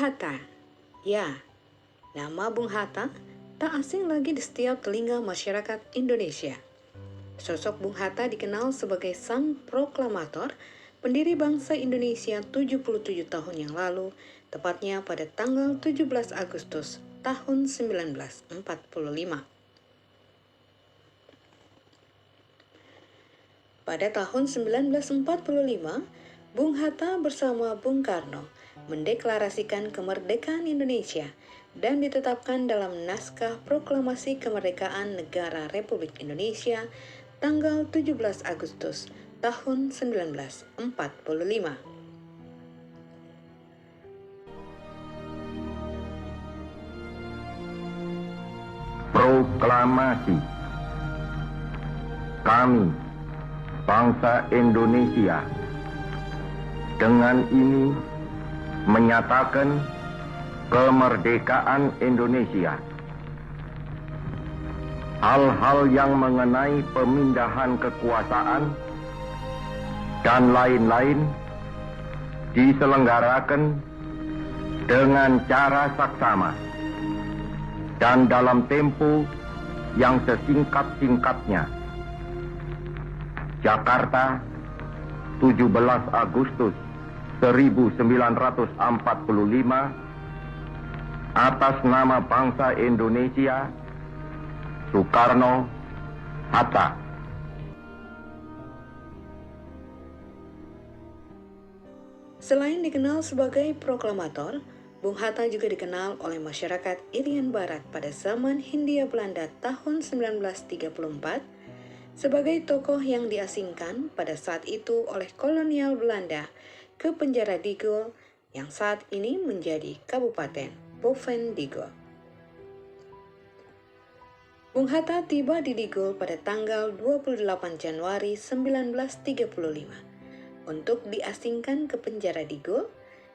Hatta. Ya, nama Bung Hatta tak asing lagi di setiap telinga masyarakat Indonesia. Sosok Bung Hatta dikenal sebagai sang proklamator, pendiri bangsa Indonesia 77 tahun yang lalu, tepatnya pada tanggal 17 Agustus tahun 1945. Pada tahun 1945, Bung Hatta bersama Bung Karno mendeklarasikan kemerdekaan Indonesia dan ditetapkan dalam naskah Proklamasi Kemerdekaan Negara Republik Indonesia tanggal 17 Agustus tahun 1945. Proklamasi. Kami, bangsa Indonesia, dengan ini menyatakan kemerdekaan Indonesia. Hal-hal yang mengenai pemindahan kekuasaan dan lain-lain diselenggarakan dengan cara saksama dan dalam tempo yang sesingkat-singkatnya. Jakarta, 17 Agustus 1945, atas nama bangsa Indonesia, Soekarno Hatta. Selain dikenal sebagai proklamator, Bung Hatta juga dikenal oleh masyarakat Irian Barat pada zaman Hindia Belanda tahun 1934 sebagai tokoh yang diasingkan pada saat itu oleh kolonial Belanda ke penjara Digul yang saat ini menjadi Kabupaten Boven Digul. Bung Hatta tiba di Digul pada tanggal 28 Januari 1935 untuk diasingkan ke penjara Digul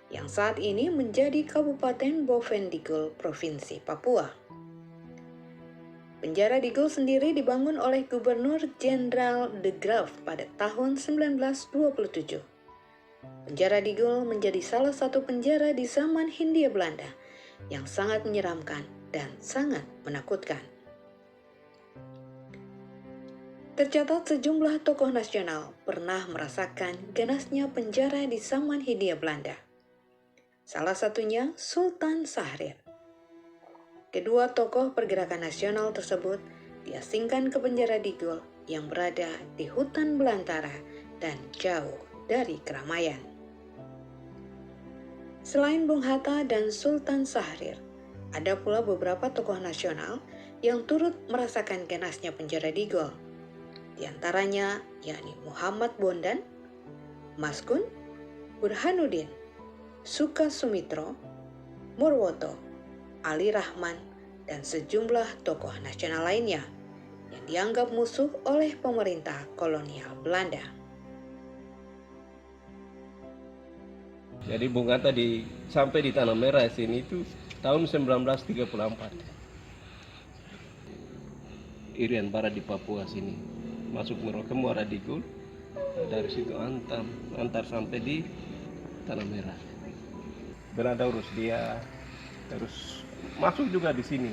yang saat ini menjadi Kabupaten Boven Digul, Provinsi Papua. Penjara Digul sendiri dibangun oleh Gubernur Jenderal de Graaf pada tahun 1927. Penjara Digul menjadi salah satu penjara di zaman Hindia Belanda yang sangat menyeramkan dan sangat menakutkan. Tercatat sejumlah tokoh nasional pernah merasakan ganasnya penjara di zaman Hindia Belanda. Salah satunya Sultan Syahrir. Kedua tokoh pergerakan nasional tersebut diasingkan ke penjara Digul yang berada di hutan belantara dan jauh dari keramaian. Selain Bung Hatta dan Sultan Syahrir, ada pula beberapa tokoh nasional yang turut merasakan ganasnya penjara Digul. Di antaranya yakni Muhammad Bondan, Maskun, Burhanuddin, Sukasumitro, Murwoto, Ali Rahman, dan sejumlah tokoh nasional lainnya yang dianggap musuh oleh pemerintah kolonial Belanda. Jadi Bung Hatta sampai di Tanah Merah sini itu tahun 1934. Irian Barat di Papua sini. Masuk Merauke, Muara Digul. Dari situ antar sampai di Tanah Merah. Belanda urus dia, terus masuk juga di sini.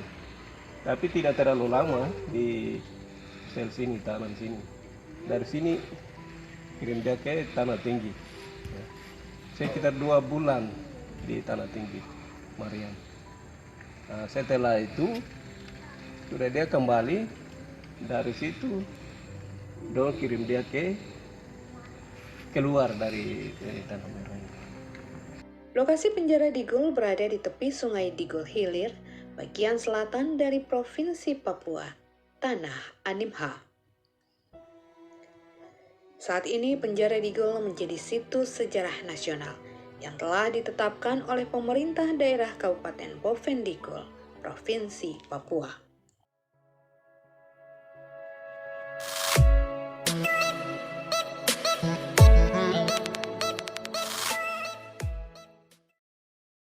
Tapi tidak terlalu lama di sel sini, tahanan sini. Dari sini kirim dia ke Tanah Tinggi. Sekitar 2 bulan di Tanah Tinggi, Marian. Nah, setelah itu sudah dia kembali dari situ, dong kirim dia keluar dari Tanah Merah. Lokasi penjara Digul berada di tepi Sungai Digul Hilir, bagian selatan dari Provinsi Papua, Tanah Animha. Saat ini penjara Digul menjadi situs sejarah nasional yang telah ditetapkan oleh pemerintah daerah Kabupaten Boven Digul, Provinsi Papua.